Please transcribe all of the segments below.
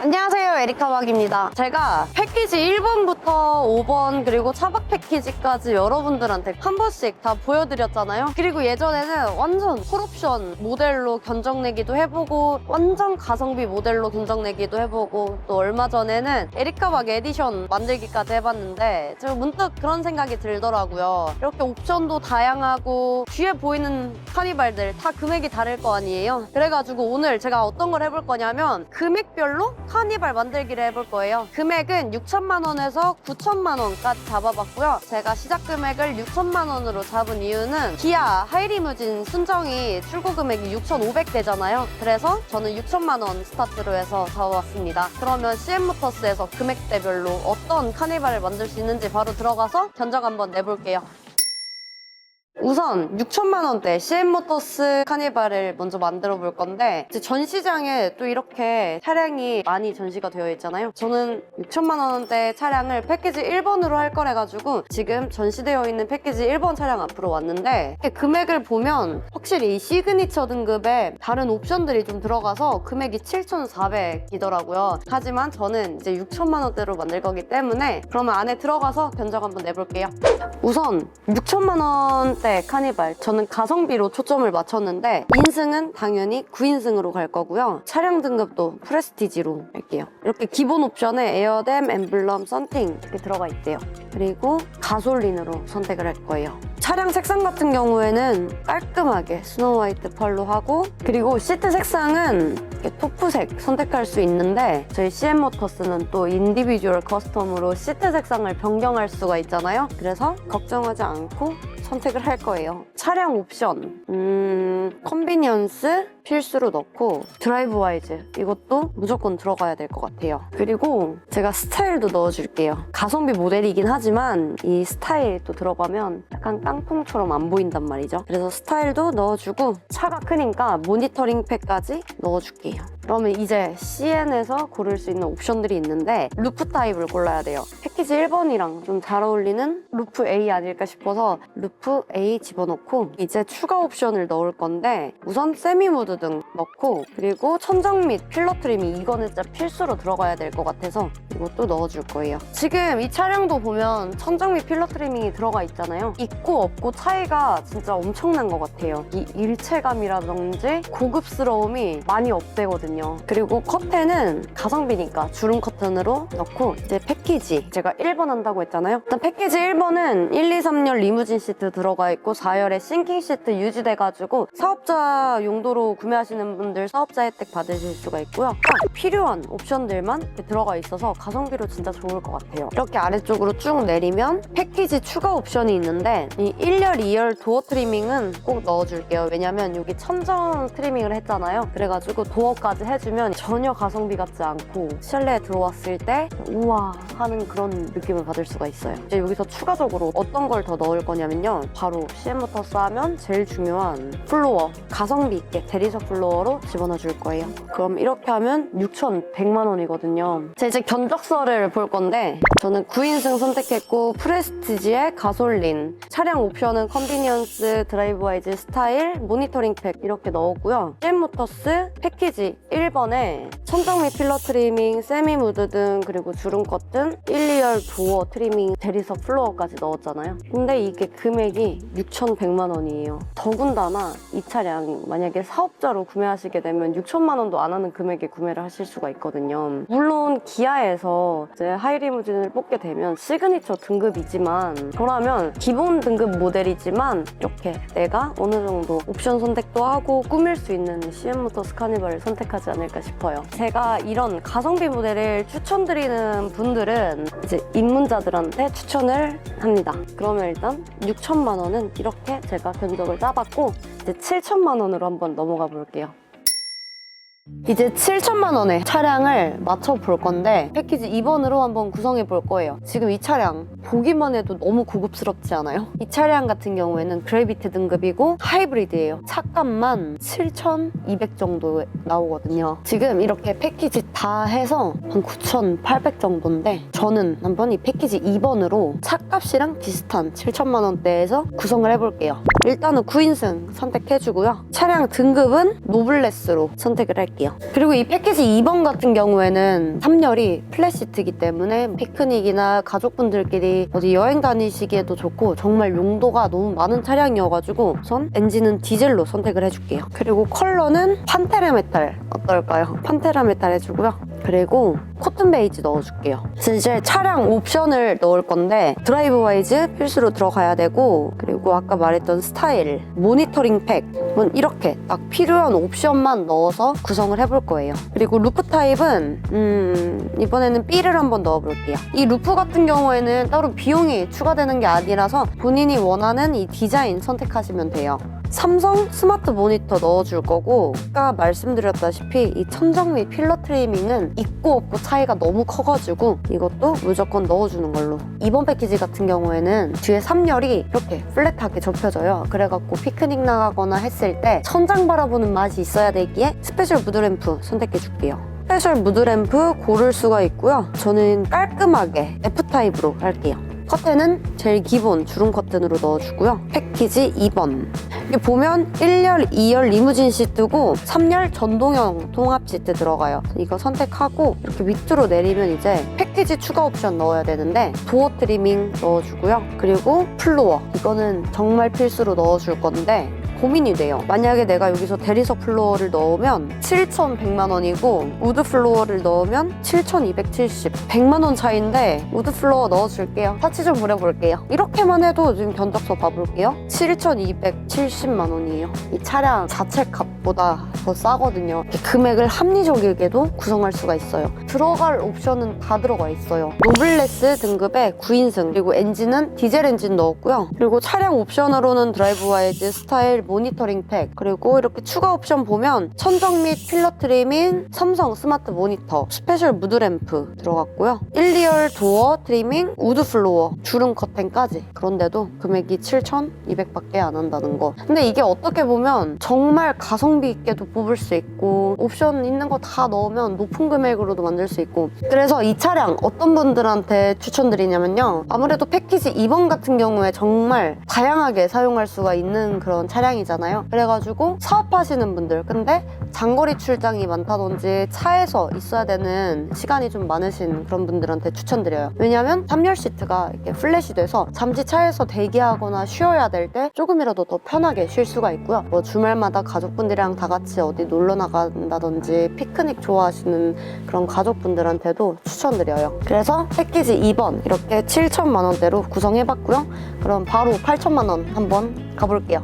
안녕하세요, 에리카박입니다. 제가 패키지 1번부터 5번 그리고 차박 패키지까지 여러분들한테 한 번씩 다 보여드렸잖아요. 그리고 예전에는 완전 풀옵션 모델로 견적내기도 해보고 완전 가성비 모델로 견적내기도 해보고 또 얼마 전에는 에리카박 에디션 만들기까지 해봤는데 제가 문득 그런 생각이 들더라고요. 이렇게 옵션도 다양하고 뒤에 보이는 카니발들 다 금액이 다를 거 아니에요. 그래가지고 오늘 제가 어떤 걸 해볼 거냐면 금액별로 카니발 만들기를 해볼 거예요. 금액은 6천만 원에서 9천만 원까지 잡아봤고요. 제가 시작 금액을 6천만 원으로 잡은 이유는 기아 하이리무진 순정이 출고 금액이 6,500대잖아요. 그래서 저는 6천만 원 스타트로 해서 잡아봤습니다. 그러면 CM모터스에서 금액대별로 어떤 카니발을 만들 수 있는지 바로 들어가서 견적 한번 내볼게요. 우선 6천만 원대 CM모터스 카니발을 먼저 만들어 볼 건데 이제 전시장에 또 이렇게 차량이 많이 전시가 되어 있잖아요. 저는 6천만 원대 차량을 패키지 1번으로 할 거래가지고 지금 전시되어 있는 패키지 1번 차량 앞으로 왔는데 금액을 보면 확실히 이 시그니처 등급에 다른 옵션들이 좀 들어가서 금액이 7,400이더라고요. 하지만 저는 이제 6천만 원대로 만들 거기 때문에 그러면 안에 들어가서 견적 한번 내볼게요. 우선 6천만 원대 카니발, 저는 가성비로 초점을 맞췄는데 인승은 당연히 9인승으로 갈 거고요. 차량 등급도 프레스티지로 할게요. 이렇게 기본 옵션에 에어댐, 엠블럼, 썬팅 이렇게 들어가 있대요. 그리고 가솔린으로 선택을 할 거예요. 차량 색상 같은 경우에는 깔끔하게 스노우 화이트 펄로 하고, 그리고 시트 색상은 이렇게 토프색 선택할 수 있는데 저희 CM모터스는 또 인디비주얼 커스텀으로 시트 색상을 변경할 수가 있잖아요. 그래서 걱정하지 않고 선택을 할 거예요. 차량 옵션, 컨비니언스 필수로 넣고 드라이브 와이즈 이것도 무조건 들어가야 될 것 같아요. 그리고 제가 스타일도 넣어줄게요. 가성비 모델이긴 하지만 이 스타일도 들어가면 약간 깡통처럼 안 보인단 말이죠. 그래서 스타일도 넣어주고 차가 크니까 모니터링 팩까지 넣어줄게요. 그러면 이제 CN에서 고를 수 있는 옵션들이 있는데 루프 타입을 골라야 돼요. 패키지 1번이랑 좀 잘 어울리는 루프 A 아닐까 싶어서 루프 A 집어넣고 이제 추가 옵션을 넣을 건데 우선 세미 무드 등 넣고, 그리고 천장 및 필러 트리밍 이거는 진짜 필수로 들어가야 될 것 같아서 이것도 넣어줄 거예요. 지금 이 차량도 보면 천장 및 필러 트리밍이 들어가 있잖아요. 있고 없고 차이가 진짜 엄청난 것 같아요. 이 일체감이라든지 고급스러움이 많이 없대거든요. 그리고 커튼은 가성비니까 주름 커튼으로 넣고 이제 패키지, 제가 1번 한다고 했잖아요. 일단 패키지 1번은 1, 2, 3열 리무진 시트 들어가 있고 4열에 싱킹 시트 유지돼가지고 사업자 용도로 구매하시는 분들 사업자 혜택 받으실 수가 있고요. 딱 필요한 옵션들만 들어가 있어서 가성비로 진짜 좋을 것 같아요. 이렇게 아래쪽으로 쭉 내리면 패키지 추가 옵션이 있는데 이 1열, 2열 도어 트리밍은 꼭 넣어줄게요. 왜냐면 여기 천정 트리밍을 했잖아요. 그래가지고 도어까지 해주면 전혀 가성비 같지 않고 실내에 들어왔을 때 우와 하는 그런 느낌을 받을 수가 있어요. 이제 여기서 추가적으로 어떤 걸 더 넣을 거냐면요. 바로 CM모터스 하면 제일 중요한 플로어, 가성비 있게 대리석 플로어로 집어넣어 줄 거예요. 그럼 이렇게 하면 6,100만 원이거든요. 제가 이제 견적서를 볼 건데 저는 9인승 선택했고 프레스티지에 가솔린, 차량 옵션은 컨비니언스, 드라이브 와이즈, 스타일, 모니터링 팩 이렇게 넣었고요. CM모터스 패키지 1번에 천정 및 필러 트리밍, 세미 무드 등 그리고 주름 커튼, 1, 2열 도어 트리밍, 대리석 플로어까지 넣었잖아요. 근데 이게 금액이 6,100만 원이에요. 더군다나 이 차량 만약에 사업자로 구매하시게 되면 6천만 원도 안 하는 금액에 구매를 하실 수가 있거든요. 물론 기아에서 이제 하이리무진을 뽑게 되면 시그니처 등급이지만 저라면 기본 등급 모델이지만 이렇게 내가 어느 정도 옵션 선택도 하고 꾸밀 수 있는 CM모터스 카니발을 선택하지 않을까 싶어요. 제가 이런 가성비 모델을 추천드리는 분들은 이제 입문자들한테 추천을 합니다. 그러면 일단 6천만 원은 이렇게 제가 견적을 짜봤고 이제 7천만 원으로 한번 넘어가 볼게요. 이제 7천만 원의 차량을 맞춰볼 건데 패키지 2번으로 한번 구성해 볼 거예요. 지금 이 차량 보기만 해도 너무 고급스럽지 않아요? 이 차량 같은 경우에는 그래비티 등급이고 하이브리드예요. 차값만 7,200 정도 나오거든요. 지금 이렇게 패키지 다 해서 한 9,800 정도인데 저는 한번 이 패키지 2번으로 차값이랑 비슷한 7천만 원대에서 구성을 해볼게요. 일단은 9인승 선택해주고요. 차량 등급은 노블레스로 선택을 할게요. 넣어줄게요. 그리고 이 패키지 2번 같은 경우에는 3열이 플랫시트이기 때문에 피크닉이나 가족분들끼리 어디 여행 다니시기에도 좋고 정말 용도가 너무 많은 차량이어가지고 우선 엔진은 디젤로 선택을 해줄게요. 그리고 컬러는 판테라 메탈 어떨까요? 판테라 메탈 해주고요. 그리고 코튼 베이지 넣어줄게요. 그래서 이제 차량 옵션을 넣을 건데 드라이브 와이즈 필수로 들어가야 되고, 그리고 아까 말했던 스타일, 모니터링 팩 이렇게 딱 필요한 옵션만 넣어서 구성을 해볼 거예요. 그리고 루프 타입은 이번에는 B를 한번 넣어볼게요. 이 루프 같은 경우에는 따로 비용이 추가되는 게 아니라서 본인이 원하는 이 디자인 선택하시면 돼요. 삼성 스마트 모니터 넣어줄 거고, 아까 말씀드렸다시피 이 천정 및 필러 트리밍은 있고 없고 차이가 너무 커가지고 이것도 무조건 넣어주는 걸로. 이번 패키지 같은 경우에는 뒤에 3열이 이렇게 플랫하게 접혀져요. 그래갖고 피크닉 나가거나 했을 때 천장 바라보는 맛이 있어야 되기에 스페셜 무드램프 선택해줄게요. 스페셜 무드램프 고를 수가 있고요. 저는 깔끔하게 F타입으로 할게요. 커튼은 제일 기본 주름 커튼으로 넣어주고요. 패키지 2번. 여기 보면 1열, 2열 리무진 시트고 3열 전동형 통합 시트 들어가요. 이거 선택하고 이렇게 밑으로 내리면 이제 패키지 추가 옵션 넣어야 되는데 도어 트리밍 넣어주고요. 그리고 플로어. 이거는 정말 필수로 넣어줄 건데 고민이 돼요. 만약에 내가 여기서 대리석 플로어를 넣으면 7,100만 원이고 우드 플로어를 넣으면 7,270. 100만 원 차이인데 우드 플로어 넣어줄게요. 타치 좀 부려볼게요. 이렇게만 해도 지금 견적서 봐볼게요. 7,270만 원이에요. 이 차량 자체 값보다 더 싸거든요. 금액을 합리적이게도 구성할 수가 있어요. 들어갈 옵션은 다 들어가 있어요. 노블레스 등급의 9인승, 그리고 엔진은 디젤 엔진 넣었고요. 그리고 차량 옵션으로는 드라이브 와이즈, 스타일, 모니터링 팩, 그리고 이렇게 추가 옵션 보면 천정 및 필러 트리밍, 삼성 스마트 모니터, 스페셜 무드램프 들어갔고요. 1, 2열 도어 트리밍, 우드 플로어, 주름 커튼까지. 그런데도 금액이 7,200밖에 안 한다는 거. 근데 이게 어떻게 보면 정말 가성비 있게도 뽑을 수 있고 옵션 있는 거 다 넣으면 높은 금액으로도 만들 수 있고, 그래서 이 차량 어떤 분들한테 추천드리냐면요, 아무래도 패키지 2번 같은 경우에 정말 다양하게 사용할 수가 있는 그런 차량이잖아요. 그래가지고 사업하시는 분들, 근데 장거리 출장이 많다든지 차에서 있어야 되는 시간이 좀 많으신 그런 분들한테 추천드려요. 왜냐면 3열 시트가 이렇게 플랫이 돼서 잠시 차에서 대기하거나 쉬어야 될 때 조금이라도 더 편하게 쉴 수가 있고요. 뭐 주말마다 가족분들이랑 다 같이 어디 놀러 나간다든지 피크닉 좋아하시는 그런 가족분들한테도 추천드려요. 그래서 패키지 2번 이렇게 7천만 원대로 구성해봤고요. 그럼 바로 8천만 원 한번 가볼게요.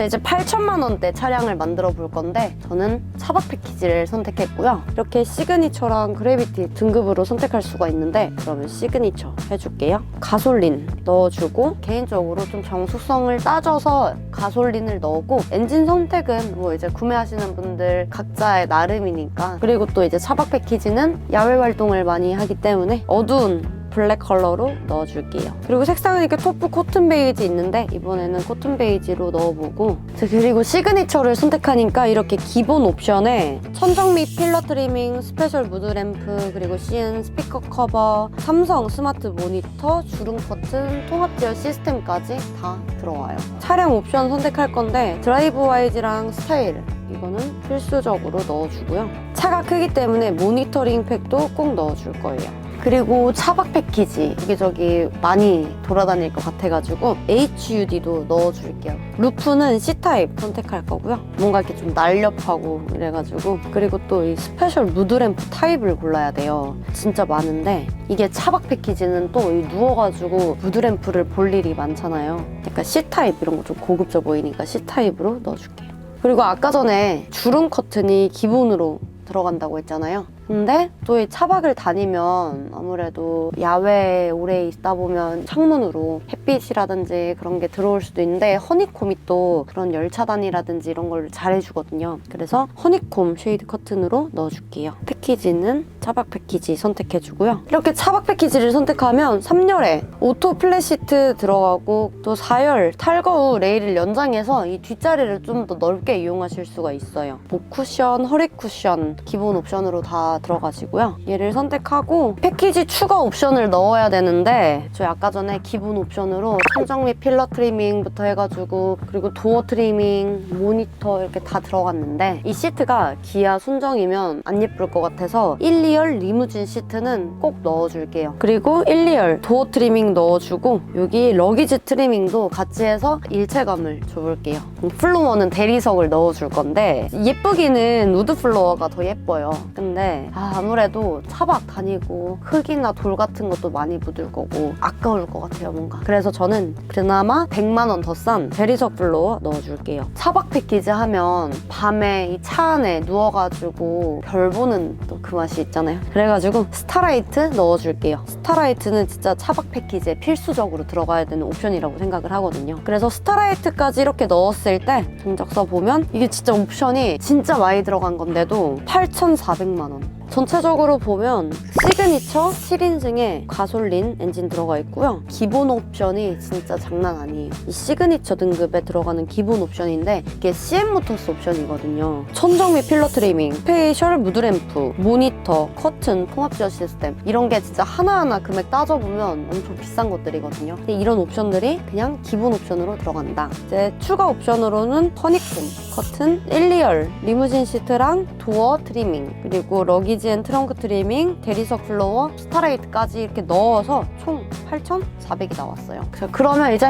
이제 8천만 원대 차량을 만들어 볼 건데 저는 차박 패키지를 선택했고요. 이렇게 시그니처랑 그래비티 등급으로 선택할 수가 있는데 그러면 시그니처 해줄게요. 가솔린 넣어주고, 개인적으로 좀 정숙성을 따져서 가솔린을 넣고, 엔진 선택은 뭐 이제 구매하시는 분들 각자의 나름이니까. 그리고 또 이제 차박 패키지는 야외 활동을 많이 하기 때문에 어두운 블랙 컬러로 넣어줄게요. 그리고 색상은 이렇게 토프 코튼 베이지 있는데 이번에는 코튼 베이지로 넣어보고, 그리고 시그니처를 선택하니까 이렇게 기본 옵션에 천정 및 필러 트리밍, 스페셜 무드램프, 그리고 CN 스피커 커버, 삼성 스마트 모니터, 주름 커튼, 통합 제어 시스템까지 다 들어와요. 차량 옵션 선택할 건데 드라이브 와이즈랑 스타일 이거는 필수적으로 넣어주고요. 차가 크기 때문에 모니터링 팩도 꼭 넣어줄 거예요. 그리고 차박 패키지 여기저기 많이 돌아다닐 것 같아가지고 HUD도 넣어줄게요. 루프는 C타입 선택할 거고요. 뭔가 이렇게 좀 날렵하고 이래가지고. 그리고 또 이 스페셜 무드램프 타입을 골라야 돼요. 진짜 많은데 이게 차박 패키지는 또 누워가지고 무드램프를 볼 일이 많잖아요. 약간 C타입 이런 거 좀 고급져 보이니까 C타입으로 넣어줄게요. 그리고 아까 전에 주름 커튼이 기본으로 들어간다고 했잖아요. 근데 또 이 차박을 다니면 아무래도 야외에 오래 있다 보면 창문으로 햇빛이라든지 그런 게 들어올 수도 있는데 허니콤이 또 그런 열차단이라든지 이런 걸 잘해주거든요. 그래서 허니콤 쉐이드 커튼으로 넣어줄게요. 패키지는 차박 패키지 선택해주고요. 이렇게 차박 패키지를 선택하면 3열에 오토 플랫시트 들어가고 또 4열 탈거 후 레일을 연장해서 이 뒷자리를 좀 더 넓게 이용하실 수가 있어요. 목 쿠션, 허리 쿠션 기본 옵션으로 다 다 들어가지고요. 얘를 선택하고 패키지 추가 옵션을 넣어야 되는데 저희 아까 전에 기본 옵션으로 천정 및 필러 트리밍부터 해가지고 그리고 도어 트리밍, 모니터 이렇게 다 들어갔는데 이 시트가 기아 순정이면 안 예쁠 것 같아서 1, 2열 리무진 시트는 꼭 넣어줄게요. 그리고 1, 2열 도어 트리밍 넣어주고 여기 러기지 트리밍도 같이 해서 일체감을 줘볼게요. 플로어는 대리석을 넣어줄 건데 예쁘기는 우드 플로어가 더 예뻐요. 근데 아무래도 차박 다니고 흙이나 돌 같은 것도 많이 묻을 거고 아까울 것 같아요 뭔가. 그래서 저는 그나마 100만 원 더 싼 대리석 플로어 넣어줄게요. 차박 패키지 하면 밤에 이 차 안에 누워가지고 별 보는 또 그 맛이 있잖아요. 그래가지고 스타라이트 넣어줄게요. 스타라이트는 진짜 차박 패키지에 필수적으로 들어가야 되는 옵션이라고 생각을 하거든요. 그래서 스타라이트까지 이렇게 넣었을 때 견적서 보면 이게 진짜 옵션이 진짜 많이 들어간 건데도 8,400만 원. 전체적으로 보면 시그니처 7인승에 가솔린 엔진 들어가 있고요. 기본 옵션이 진짜 장난 아니에요. 이 시그니처 등급에 들어가는 기본 옵션인데 이게 CM모터스 옵션이거든요. 천정 및 필러 트리밍, 스페이셜 무드램프, 모니터, 커튼, 통합지어 시스템 이런 게 진짜 하나하나 금액 따져보면 엄청 비싼 것들이거든요. 근데 이런 옵션들이 그냥 기본 옵션으로 들어간다. 이제 추가 옵션으로는 허니콤, 커튼, 1, 2열, 리무진 시트랑 도어 트리밍, 그리고 러기지 앤 트렁크 트리밍, 대리석 플로어, 스타라이트까지 이렇게 넣어서 총 8,400이 나왔어요. 그러면 이제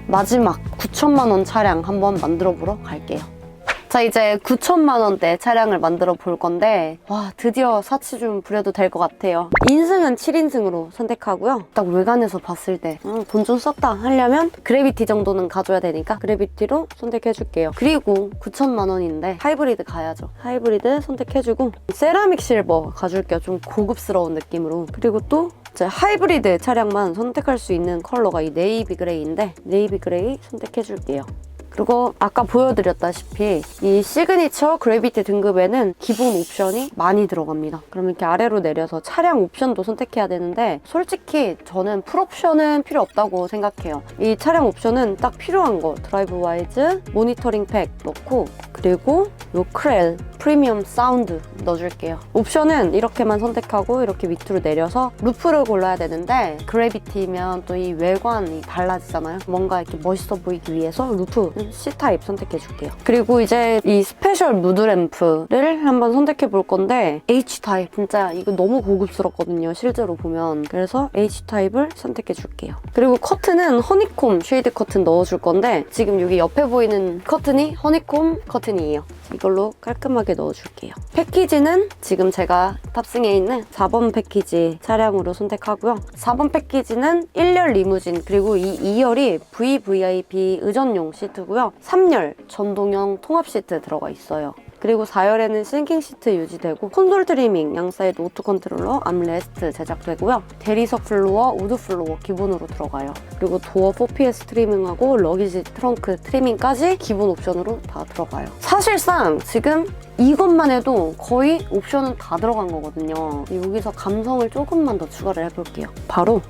마지막 9천만 원 차량 한번 만들어 보러 갈게요. 자, 이제 9천만 원대 차량을 만들어 볼 건데 와, 드디어 사치 좀 부려도 될 것 같아요. 인승은 7인승으로 선택하고요. 딱 외관에서 봤을 때 돈 좀 썼다 하려면 그래비티 정도는 가져야 되니까 그래비티로 선택해줄게요. 그리고 9천만 원인데 하이브리드 가야죠. 하이브리드 선택해주고 세라믹 실버 가줄게요. 좀 고급스러운 느낌으로. 그리고 또 이제 하이브리드 차량만 선택할 수 있는 컬러가 이 네이비 그레이인데 네이비 그레이 선택해줄게요. 그리고 아까 보여드렸다시피 이 시그니처 그래비티 등급에는 기본 옵션이 많이 들어갑니다. 그럼 이렇게 아래로 내려서 차량 옵션도 선택해야 되는데 솔직히 저는 풀옵션은 필요 없다고 생각해요. 이 차량 옵션은 딱 필요한 거 드라이브 와이즈, 모니터링 팩 넣고 그리고 요 크렐 프리미엄 사운드 넣어줄게요. 옵션은 이렇게만 선택하고 이렇게 밑으로 내려서 루프를 골라야 되는데 그래비티면 또 이 외관이 달라지잖아요. 뭔가 이렇게 멋있어 보이기 위해서 루프 C타입 선택해줄게요. 그리고 이제 이 스페셜 무드램프를 한번 선택해 볼 건데 H타입 진짜 이거 너무 고급스럽거든요. 실제로 보면. 그래서 H타입을 선택해 줄게요. 그리고 커튼은 허니콤 쉐이드 커튼 넣어줄 건데 지금 여기 옆에 보이는 커튼이 허니콤 커튼이에요. 이걸로 깔끔하게 넣어줄게요. 패키지는 지금 제가 탑승해 있는 4번 패키지 차량으로 선택하고요. 4번 패키지는 1열 리무진 그리고 이 2열이 VVIP 의전용 시트고요. 3열 전동형 통합 시트 들어가 있어요. 그리고 4열에는 싱킹 시트 유지되고 콘솔 트리밍, 양사이드 오토 컨트롤러, 암레스트 제작되고요. 대리석 플로어, 우드 플로어 기본으로 들어가요. 그리고 도어 4PS 트리밍하고 러기지 트렁크 트리밍까지 기본 옵션으로 다 들어가요. 사실상 지금 이것만 해도 거의 옵션은 다 들어간 거거든요. 여기서 감성을 조금만 더 추가를 해볼게요. 바로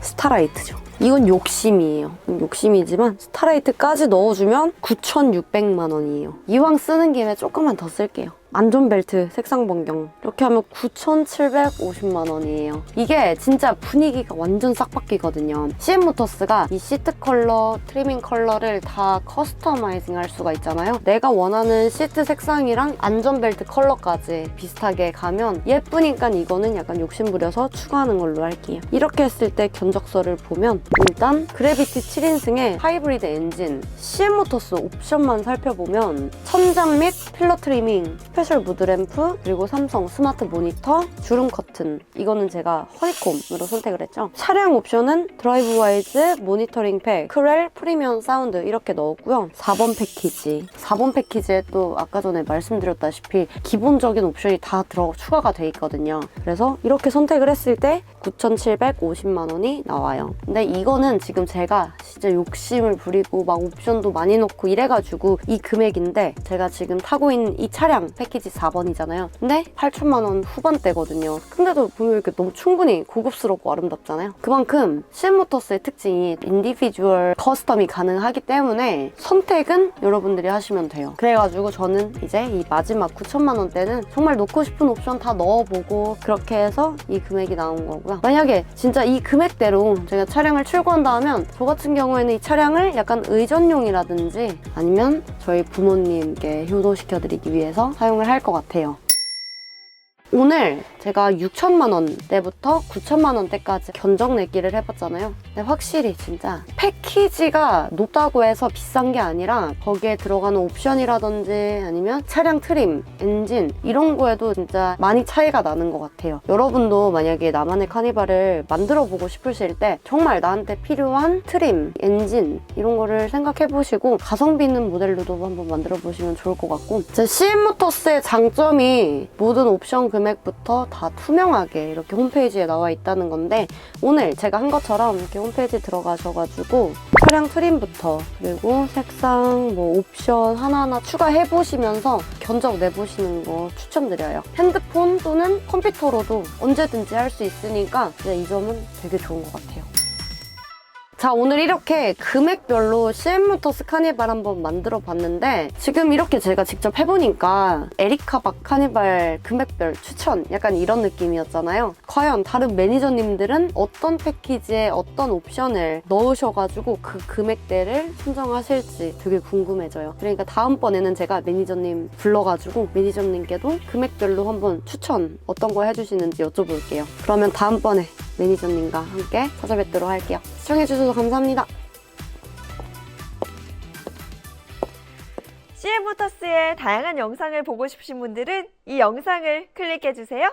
스타라이트죠. 이건 욕심이에요. 욕심이지만 스타라이트까지 넣어주면 9,600만 원이에요. 이왕 쓰는 김에 조금만 더 쓸게요. 안전벨트 색상 변경 이렇게 하면 9,750만 원이에요. 이게 진짜 분위기가 완전 싹 바뀌거든요. CM모터스가 이 시트 컬러, 트리밍 컬러를 다 커스터마이징 할 수가 있잖아요. 내가 원하는 시트 색상이랑 안전벨트 컬러까지 비슷하게 가면 예쁘니까 이거는 약간 욕심부려서 추가하는 걸로 할게요. 이렇게 했을 때 견적서를 보면 일단 그래비티 7인승의 하이브리드 엔진, CM모터스 옵션만 살펴보면 천장 및 필러 트리밍, 스페셜 무드램프, 그리고 삼성 스마트 모니터, 주름 커튼 이거는 제가 허니콤으로 선택을 했죠. 차량 옵션은 드라이브 와이즈, 모니터링 팩, 크렐, 프리미엄 사운드 이렇게 넣었고요. 4번 패키지 4번 패키지에 또 아까 전에 말씀드렸다시피 기본적인 옵션이 다 추가가 돼 있거든요. 그래서 이렇게 선택을 했을 때 9,750만 원이 나와요. 근데 이거는 지금 제가 진짜 욕심을 부리고 막 옵션도 많이 넣고 이래가지고 이 금액인데, 제가 지금 타고 있는 이 차량 패키지 4번이잖아요. 근데 8천만 원 후반대거든요. 근데도 보면 이렇게 너무 충분히 고급스럽고 아름답잖아요. 그만큼 CM모터스의 특징이 인디비주얼 커스텀이 가능하기 때문에 선택은 여러분들이 하시면 돼요. 그래가지고 저는 이제 이 마지막 9천만 원대는 정말 놓고 싶은 옵션 다 넣어보고 그렇게 해서 이 금액이 나온 거고요. 만약에 진짜 이 금액대로 제가 차량을 출고한다 하면, 저 같은 경우에는 이 차량을 약간 의전용이라든지 아니면 저희 부모님께 효도시켜드리기 위해서 사용을 할 것 같아요. 오늘 제가 6천만 원대부터 9천만 원대까지 견적 내기를 해봤잖아요. 근데 확실히 진짜 패키지가 높다고 해서 비싼 게 아니라 거기에 들어가는 옵션이라든지 아니면 차량 트림, 엔진 이런 거에도 진짜 많이 차이가 나는 것 같아요. 여러분도 만약에 나만의 카니발을 만들어보고 싶으실 때 정말 나한테 필요한 트림, 엔진 이런 거를 생각해보시고 가성비 있는 모델로도 한번 만들어보시면 좋을 것 같고, 제 CM모터스의 장점이 모든 옵션 금액부터 다 투명하게 이렇게 홈페이지에 나와 있다는 건데, 오늘 제가 한 것처럼 이렇게 홈페이지 들어가셔가지고 차량 트림부터 그리고 색상, 뭐 옵션 하나하나 추가해 보시면서 견적 내보시는 거 추천드려요. 핸드폰 또는 컴퓨터로도 언제든지 할 수 있으니까 이 점은 되게 좋은 것 같아요. 자, 오늘 이렇게 금액별로 CM모터스 카니발 한번 만들어 봤는데, 지금 이렇게 제가 직접 해보니까 에리카박 카니발 금액별 추천 약간 이런 느낌이었잖아요. 과연 다른 매니저님들은 어떤 패키지에 어떤 옵션을 넣으셔가지고 그 금액대를 선정하실지 되게 궁금해져요. 그러니까 다음번에는 제가 매니저님 불러가지고 매니저님께도 금액별로 한번 추천 어떤 거 해주시는지 여쭤볼게요. 그러면 다음번에 매니저님과 함께 찾아뵙도록 할게요. 시청해주셔서 감사합니다. CM모터스의 다양한 영상을 보고 싶으신 분들은 이 영상을 클릭해주세요.